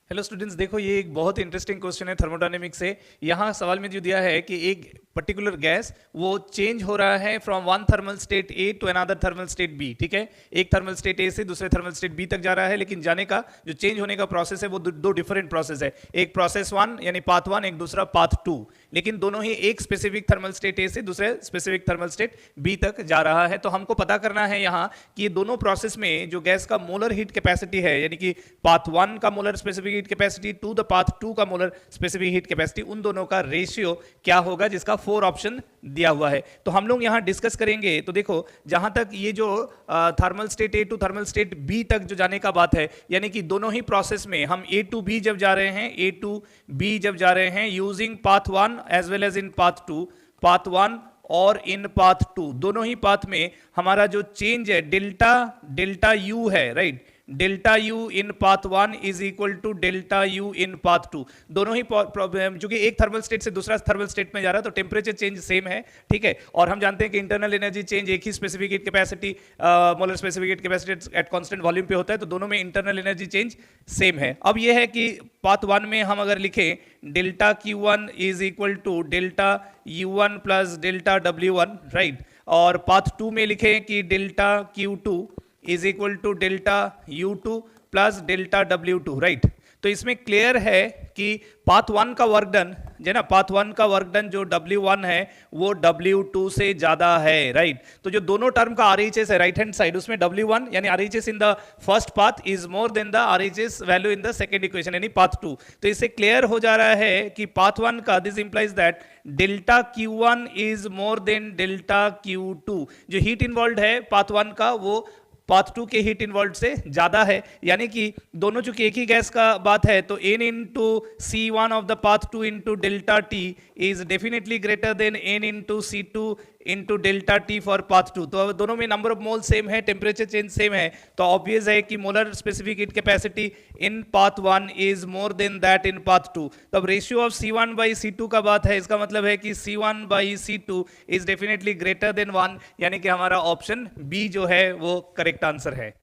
Hello students, देखो ये एक बहुत इंटरेस्टिंग क्वेश्चन है थर्मोडायनेमिक्स से। यहाँ सवाल में जो दिया है कि एक पर्टिकुलर गैस वो चेंज हो रहा है from one thermal state A to another thermal state B. ठीक है, एक थर्मल स्टेट ए से दूसरे थर्मल स्टेट बी तक जा रहा है, लेकिन जाने का जो चेंज होने का प्रोसेस है वो दो डिफरेंट प्रोसेस है। एक प्रोसेस वन यानी पाथ वन, एक दूसरा पाथ टू, लेकिन दोनों ही एक स्पेसिफिक थर्मल स्टेट ए से दूसरे स्पेसिफिक थर्मल स्टेट बी तक जा रहा है। तो हमको पता करना है यहाँ कि ये दोनों प्रोसेस में जो गैस का मोलर हीट कैपेसिटी है, यानी कि पाथ वन का molar specific heat capacity to the path two का मोलर स्पेसिफिक हीट कैपेसिटी, उन दोनों का रेशियो क्या होगा, जिसका 4 ऑप्शन दिया हुआ है। तो हम लोग यहां डिस्कस करेंगे। तो देखो, जहां तक ये जो thermal state A to thermal state B तक जो जाने का बात है, यानी कि दोनों ही प्रोसेस में हम ए टू बी जब जा रहे हैं, ए टू बी जब जा रहे हैं using path one as well as in path two, path one और इन पाथ टू, दोनों ही पाथ में हमारा जो चेंज है डेल्टा यू है, right. Delta U in path one is equal to delta U in path two. दोनों ही चूंकि एक थर्मल स्टेट से दूसरा थर्मल स्टेट में जा रहा है तो टेम्परेचर चेंज सेम है, ठीक है। और हम जानते हैं कि इंटरनल एनर्जी चेंज एक ही specific heat capacity, molar specific heat capacity at constant volume पे होता है, तो दोनों में इंटरनल एनर्जी चेंज सेम है। अब यह है कि पाथ वन में हम अगर लिखें delta Q one is equal to delta U one plus delta W one, right. और पाथ टू में लिखें कि delta Q two is equal to delta U two plus delta W two, right. तो इसमें क्लियर है कि path one का work done जो ना, पाथ वन का वर्क डन जो W1 है वो W2 से ज्यादा है, राइट। तो जो दोनों टर्म का RHS है राइट हैंड साइड, उसमें W1 यानी RHS in the first path is more then the RHS value in the second equation यानी पाथ टू। तो इससे क्लियर हो जा रहा है कि पाथ वन का this implies that delta Q1 is more then delta Q2। जो हीट इन्वॉल्व है पाथ वन का वो पाथ टू के हीट इन्वॉल्व से ज्यादा है, यानी कि दोनों चूंकि एक ही गैस का बात है तो n into C one of the path two into delta T is definitely greater than n into C two into delta T for path two. तो दोनों में नंबर ऑफ मोल सेम है, टेम्परेचर चेंज सेम है, तो obvious है कि molar specific heat capacity in path one is more than that in path two. तो अब ratio of C one by C two का बात है, इसका मतलब है कि C one by C two is definitely greater than one, यानी कि हमारा ऑप्शन बी जो है वो करेक्ट आंसर है।